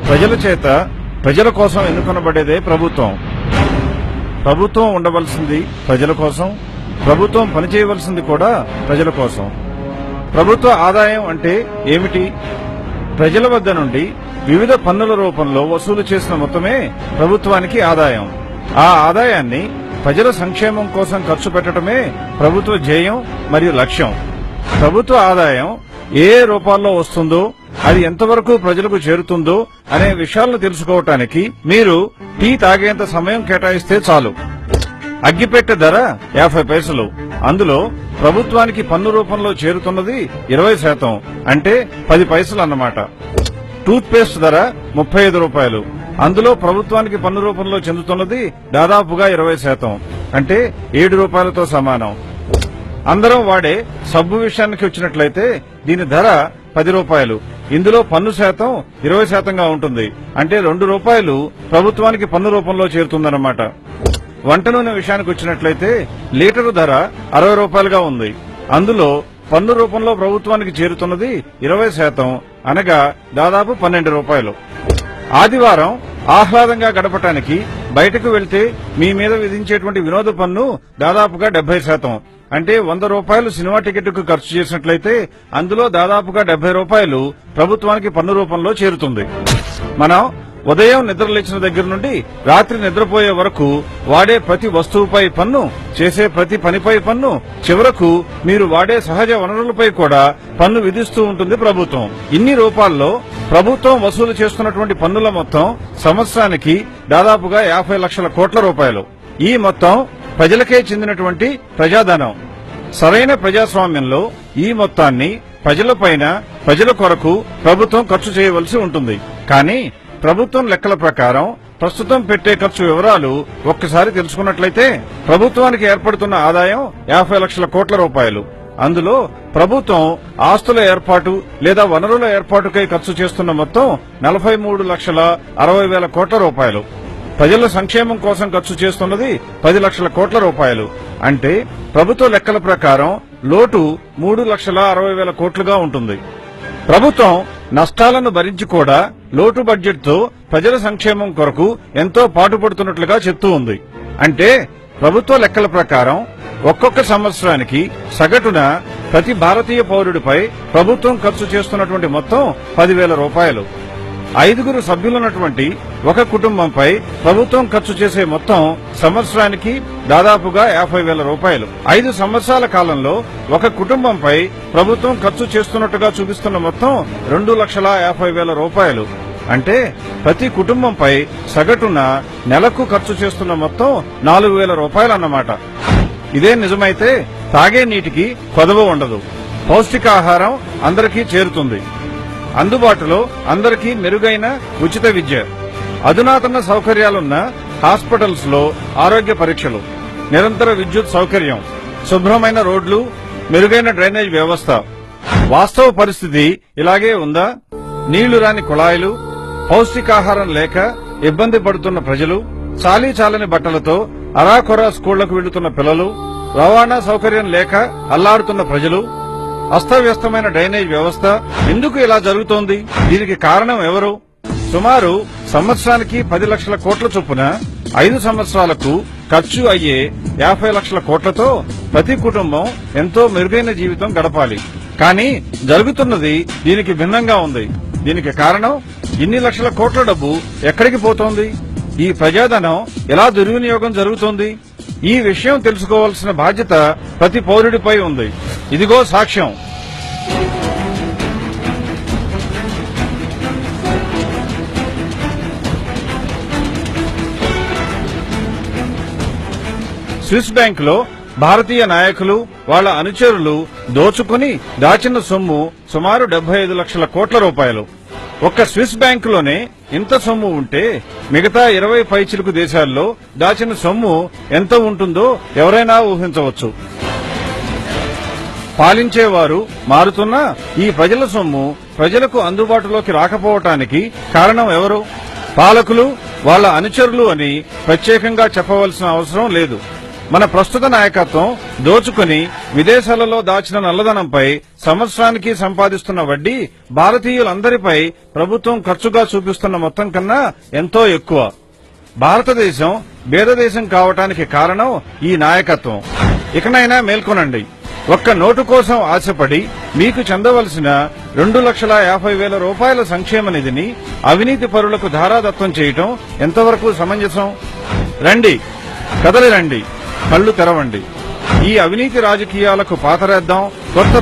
ప్రజల చేత ప్రజల కోసం ఎన్నుకొనబడేదే ప్రభుత్వం. ప్రభుత్వం ఉండవలసింది ప్రజల కోసం, ప్రభుత్వం పనిచేయవలసింది కూడా ప్రజల కోసం. ప్రభుత్వ ఆదాయం అంటే ఏమిటి? ప్రజల వద్ద నుండి వివిధ పన్నుల రూపంలో వసూలు చేసిన మొత్తమే ప్రభుత్వానికి ఆదాయం. ఆ ఆదాయాన్ని ప్రజల సంక్షేమం కోసం ఖర్చు పెట్టడమే ప్రభుత్వ ధ్యేయం మరియు లక్ష్యం. ప్రభుత్వ ఆదాయం ఏ రూపాల్లో వస్తుందో, అది ఎంతవరకు ప్రజలకు చేరుతుందో అనే విషయాలను తెలుసుకోవటానికి మీరు టీ తాగేంత సమయం కేటాయిస్తే చాలు. అగ్గిపెట్టె ధర 50 పైసలు. అందులో ప్రభుత్వానికి పన్ను రూపంలో చేరుతున్నది 20%, అంటే 10 పైసలు అన్నమాట. టూత్ పేస్ట్ ధర 35 రూపాయలు. అందులో ప్రభుత్వానికి పన్ను రూపంలో చెందుతున్నది దాదాపుగా 20%, అంటే 7 రూపాయలతో సమానం. అందరం వాడే సబ్బు విషయానికి వచ్చినట్లయితే దీని ధర 10 రూపాయలు. ఇందులో పన్ను శాతం 20%గా ఉంటుంది, అంటే 2 రూపాయలు ప్రభుత్వానికి పన్ను రూపంలో చేరుతుందన్నమాట. వంట నూనె విషయానికి వచ్చినట్లయితే లీటరు ధర 60 రూపాయలుగా ఉంది. అందులో పన్ను రూపంలో ప్రభుత్వానికి చేరుతున్నది 20%, అనగా దాదాపు 12 రూపాయలు. ఆదివారం ఆహ్లాదంగా గడపటానికి బయటకు వెళ్తే మీ మీద విధించేటువంటి వినోద పన్ను దాదాపుగా 70%, అంటే 100 రూపాయలు సినిమా టికెట్కు ఖర్చు చేసినట్లయితే అందులో దాదాపుగా 70 రూపాయలు ప్రభుత్వానికి పన్ను రూపంలో చేరుతుంది. మనం ఉదయం నిద్రలేచిన దగ్గర నుండి రాత్రి నిద్రపోయే వరకు వాడే ప్రతి వస్తువుపై పన్ను, చేసే ప్రతి పనిపై పన్ను, చివరకు మీరు వాడే సహజ వనరులపై కూడా పన్ను విధిస్తూ ఉంటుంది ప్రభుత్వం. ఇన్ని రూపాల్లో ప్రభుత్వం వసూలు చేస్తున్నటువంటి పన్నుల మొత్తం సంవత్సరానికి దాదాపుగా 50 లక్షల కోట్ల రూపాయలు. ఈ మొత్తం ప్రజలకే చెందినటువంటి ప్రజాధనం. సరైన ప్రజాస్వామ్యంలో ఈ మొత్తాన్ని ప్రజలపైన, ప్రజల కొరకు ప్రభుత్వం ఖర్చు చేయవలసి ఉంటుంది. కానీ ప్రభుత్వం లెక్కల ప్రకారం ప్రస్తుతం పెట్టే ఖర్చు వివరాలు ఒక్కసారి తెలుసుకున్నట్లయితే ప్రభుత్వానికి ఏర్పడుతున్న ఆదాయం 50 లక్షల కోట్ల రూపాయలు. అందులో ప్రభుత్వం ఆస్తుల ఏర్పాటు లేదా వనరుల ఏర్పాటుకై ఖర్చు చేస్తున్న మొత్తం 43,60,000 కోట్ల రూపాయలు. ప్రజల సంక్షేమం కోసం ఖర్చు చేస్తున్నది 10 లక్షల కోట్ల రూపాయలు. అంటే ప్రభుత్వ లెక్కల ప్రకారం లోటు 3,60,000 కోట్లుగా ఉంటుంది. ప్రభుత్వం నష్టాలను భరించి కూడా లోటు బడ్జెట్ తో ప్రజల సంక్షేమం కొరకు ఎంతో పాటుపడుతున్నట్లుగా చెప్తూ ఉంది. అంటే ప్రభుత్వ లెక్కల ప్రకారం ఒక్కొక్క సంవత్సరానికి సగటున ప్రతి భారతీయ పౌరుడిపై ప్రభుత్వం ఖర్చు చేస్తున్నటువంటి మొత్తం 10,000 రూపాయలు. 5 సభ్యులున్నటువంటి ఒక కుటుంబంపై ప్రభుత్వం ఖర్చు చేసే మొత్తం సంవత్సరానికి దాదాపుగా 50,000 రూపాయలు. 5 సంవత్సరాల కాలంలో ఒక కుటుంబంపై ప్రభుత్వం ఖర్చు చేస్తున్నట్టుగా చూపిస్తున్న మొత్తం 2,50,000 రూపాయలు. అంటే ప్రతి కుటుంబంపై సగటున నెలకు ఖర్చు చేస్తున్న మొత్తం 4,000 రూపాయలు అన్నమాట. ఇదే నిజమైతే తాగే నీటికి కొదవ ఉండదు, పౌష్టికాహారం అందరికీ చేరుతుంది, అందుబాటులో అందరికీ మెరుగైన ఉచిత విద్య, అధునాతన సౌకర్యాలున్న హాస్పిటల్స్ లో ఆరోగ్య పరీక్షలు, నిరంతర విద్యుత్ సౌకర్యం, శుభ్రమైన రోడ్లు, మెరుగైన డ్రైనేజ్ వ్యవస్థ. వాస్తవ పరిస్థితి ఇలాగే ఉందా? నీళ్లు రాని కుళాయిలు, పౌష్టికాహారం లేక ఇబ్బంది పడుతున్న ప్రజలు, చాలీ చాలని బట్టలతో అరాకొరా స్కూళ్లకు వెళ్తున్న పిల్లలు, రవాణా సౌకర్యం లేక అల్లాడుతున్న ప్రజలు, అస్తవ్యస్తమైన డ్రైనేజ్ వ్యవస్థ. ఎందుకు ఇలా జరుగుతోంది? దీనికి కారణం ఎవరు? సుమారు సంవత్సరానికి 10 లక్షల కోట్ల చొప్పున 5 సంవత్సరాలకు ఖర్చు అయ్యే 50 లక్షల కోట్లతో ప్రతి కుటుంబం ఎంతో మెరుగైన జీవితం గడపాలి. కానీ జరుగుతున్నది దీనికి భిన్నంగా ఉంది. దీనికి కారణం ఇన్ని లక్షల కోట్ల డబ్బు ఎక్కడికి పోతోంది? ఈ ప్రజాధనం ఎలా దుర్వినియోగం జరుగుతోంది? ఈ విషయం తెలుసుకోవాల్సిన బాధ్యత ప్రతి పౌరుడిపై ఉంది. ఇదిగో సాక్ష్యం. స్విస్ బ్యాంక్ లో భారతీయ నాయకులు, వాళ్ల అనుచరులు దోచుకుని దాచిన సొమ్ము సుమారు 75 లక్షల కోట్ల రూపాయలు. ఒక్క స్విస్ బ్యాంకులోనే ఇంత సొమ్ము ఉంటే మిగతా 20 పైచిలుకు దేశాల్లో దాచిన సొమ్ము ఎంత ఉంటుందో ఎవరైనా ఊహించవచ్చు. పాలించేవారు మారుతున్నా ఈ ప్రజల సొమ్ము ప్రజలకు అందుబాటులోకి రాకపోవటానికి కారణం ఎవరు? పాలకులు, వాళ్ల అనుచరులు అని ప్రత్యేకంగా చెప్పవలసిన అవసరం లేదు. మన ప్రస్తుత నాయకత్వం దోచుకుని విదేశాలలో దాచిన నల్లధనంపై సంవత్సరానికి సంపాదిస్తున్న వడ్డీ భారతీయులందరిపై ప్రభుత్వం ఖర్చుగా చూపిస్తున్న మొత్తం కన్నా ఎంతో ఎక్కువ. భారతదేశం బేదదేశం కావటానికి కారణం ఈ నాయకత్వం. ఇకనైనా మేల్కొనండి. ఒక్క నోటు కోసం ఆశపడి మీకు చెందవలసిన 2,50,000 రూపాయల సంక్షేమ నిధిని అవినీతి పరులకు ధారాదత్తం చేయటం ఎంతవరకు సమంజసం? రండి, కదలి రండి, కళ్లు తెరవండి. ఈ అవినీతి రాజకీయాలకు పాతరేద్దాం. కొత్త